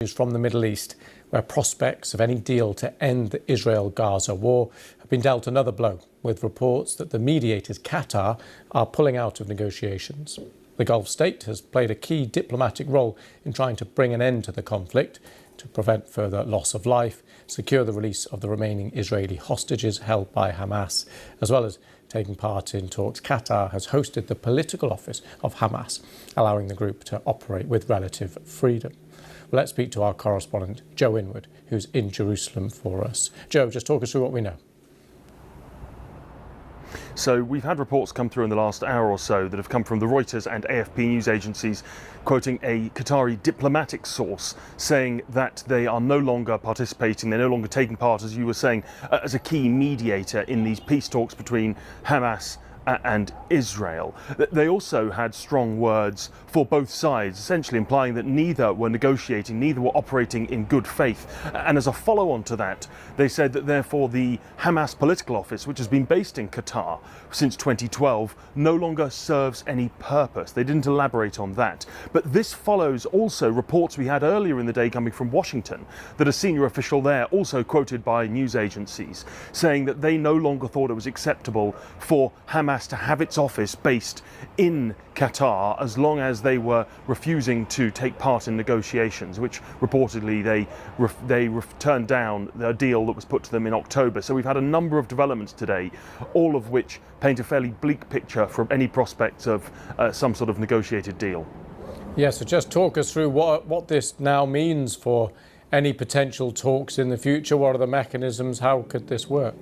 is from the Middle East, where prospects of any deal to end the Israel-Gaza war have been dealt another blow, with reports that the mediators, Qatar, are pulling out of negotiations. The Gulf state has played a key diplomatic role in trying to bring an end to the conflict, to prevent further loss of life, secure the release of the remaining Israeli hostages held by Hamas, as well as taking part in talks. Qatar has hosted the political office of Hamas, allowing the group to operate with relative freedom. Well, let's speak to our correspondent, Joe Inwood, who's in Jerusalem for us. Joe, just talk us through what we know. So we've had reports come through in the last hour or so that have come from the Reuters and AFP news agencies, quoting a Qatari diplomatic source saying that they are no longer participating, they're no longer taking part, as you were saying, as a key mediator in these peace talks between Hamas and Israel. They also had strong words for both sides, essentially implying that neither were negotiating, neither were operating in good faith. And as a follow-on to that, they said that therefore the Hamas political office, which has been based in Qatar since 2012, no longer serves any purpose. They didn't elaborate on that. But this follows also reports we had earlier in the day coming from Washington, that a senior official there, also quoted by news agencies, saying that they no longer thought it was acceptable for Hamas to have its office based in Qatar as long as they were refusing to take part in negotiations, which reportedly they turned down the deal that was put to them in October. So we've had a number of developments today, all of which paint a fairly bleak picture from any prospects of some sort of negotiated deal. Yeah, so just talk us through what this now means for any potential talks in the future. What are the mechanisms? How could this work?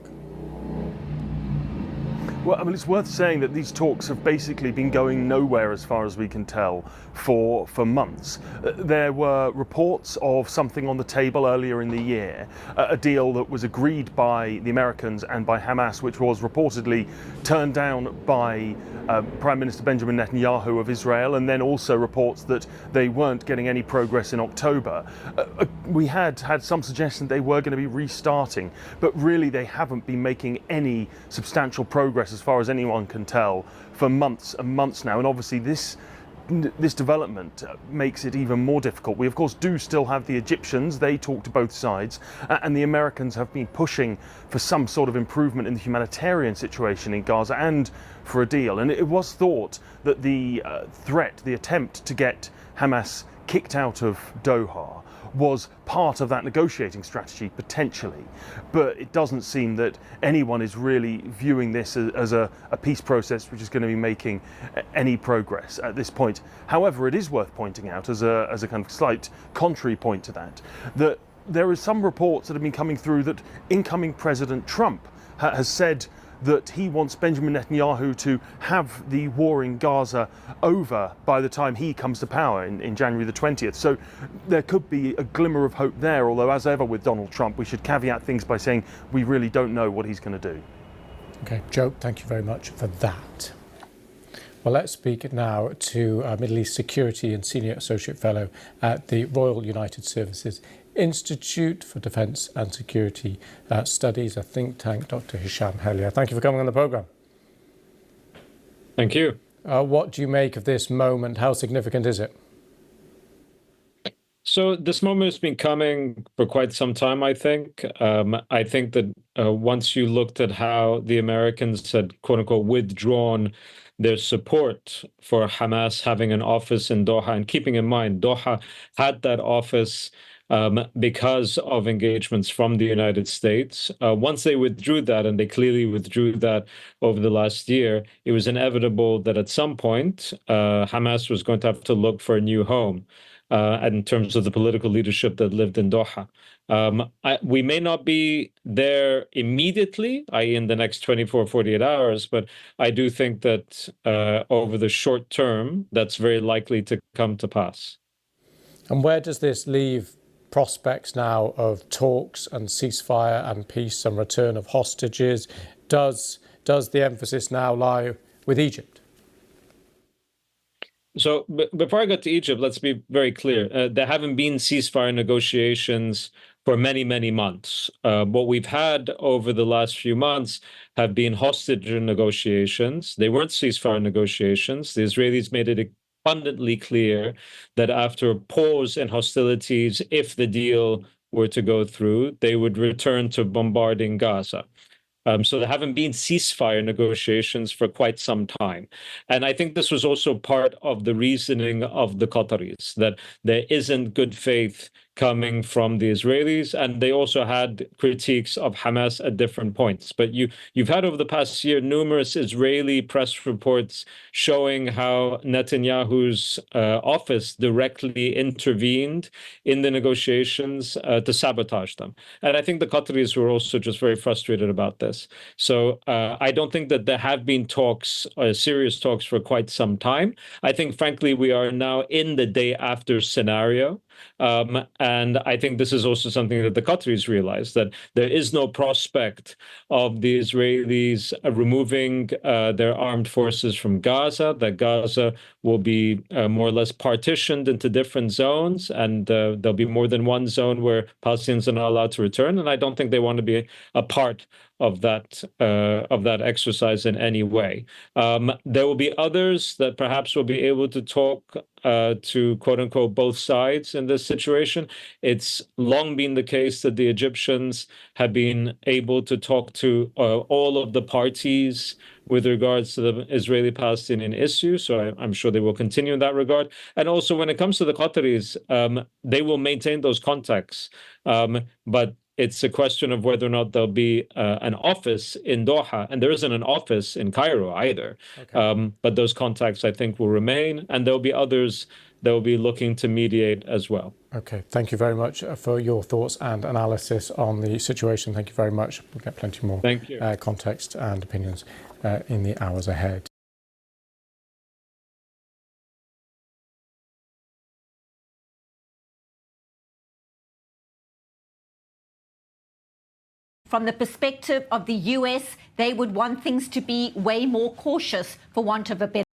Well, I mean, it's worth saying that these talks have basically been going nowhere as far as we can tell for months. There were reports of something on the table earlier in the year, a deal that was agreed by the Americans and by Hamas, which was reportedly turned down by Prime Minister Benjamin Netanyahu of Israel, and then also reports that they weren't getting any progress in October. We had some suggestion they were going to be restarting, but really they haven't been making any substantial progress as far as anyone can tell for months and months now. And obviously this development makes it even more difficult. We of course do still have the Egyptians. They talk to both sides, and the Americans have been pushing for some sort of improvement in the humanitarian situation in Gaza and for a deal. And it was thought that the attempt to get Hamas kicked out of Doha was part of that negotiating strategy, potentially. But it doesn't seem that anyone is really viewing this as a peace process which is going to be making any progress at this point. However, it is worth pointing out, as a kind of slight contrary point to that there is some reports that have been coming through that incoming President Trump has said that he wants Benjamin Netanyahu to have the war in Gaza over by the time he comes to power in January the 20th. So there could be a glimmer of hope there, although as ever with Donald Trump, we should caveat things by saying we really don't know what he's going to do. Okay, Joe, thank you very much for that. Well, let's speak now to Middle East Security and Senior Associate Fellow at the Royal United Services Institute for Defence and Security Studies, a think tank, Dr. Hisham Helia. Thank you for coming on the programme. Thank you. What do you make of this moment? How significant is it? So this moment has been coming for quite some time, I think. I think that once you looked at how the Americans had, quote unquote, withdrawn their support for Hamas having an office in Doha, and keeping in mind, Doha had that office because of engagements from the United States. Once they withdrew that, and they clearly withdrew that over the last year, it was inevitable that at some point Hamas was going to have to look for a new home in terms of the political leadership that lived in Doha. We may not be there immediately, i.e. in the next 24, 48 hours, but I do think that over the short term, that's very likely to come to pass. And where does this leave prospects now of talks and ceasefire and peace and return of hostages? Does the emphasis now lie with Egypt? So before I get to Egypt, let's be very clear. There haven't been ceasefire negotiations for many, many months. What we've had over the last few months have been hostage negotiations. They weren't ceasefire negotiations. The Israelis made it abundantly clear that after a pause in hostilities, if the deal were to go through, they would return to bombarding Gaza. So there haven't been ceasefire negotiations for quite some time. And I think this was also part of the reasoning of the Qataris, that there isn't good faith coming from the Israelis, and they also had critiques of Hamas at different points. But you've had over the past year numerous Israeli press reports showing how Netanyahu's office directly intervened in the negotiations to sabotage them. And I think the Qataris were also just very frustrated about this. So I don't think that there have been talks, serious talks, for quite some time. I think, frankly, we are now in the day after scenario. And I think this is also something that the Qataris realize, that there is no prospect of the Israelis removing their armed forces from Gaza, that Gaza will be more or less partitioned into different zones, and there'll be more than one zone where Palestinians are not allowed to return. And I don't think they want to be a part of that exercise in any way. There will be others that perhaps will be able to talk to, quote unquote, both sides in this situation. It's long been the case that the Egyptians have been able to talk to all of the parties with regards to the Israeli-Palestinian issue. So I'm sure they will continue in that regard. And also when it comes to the Qataris, they will maintain those contacts. But it's a question of whether or not there'll be an office in Doha, and there isn't an office in Cairo either. Okay. But those contacts, I think, will remain, and there'll be others that will be looking to mediate as well. Okay, thank you very much for your thoughts and analysis on the situation. Thank you very much. We'll get plenty more context and opinions in the hours ahead. From the perspective of the US, they would want things to be way more cautious, for want of a better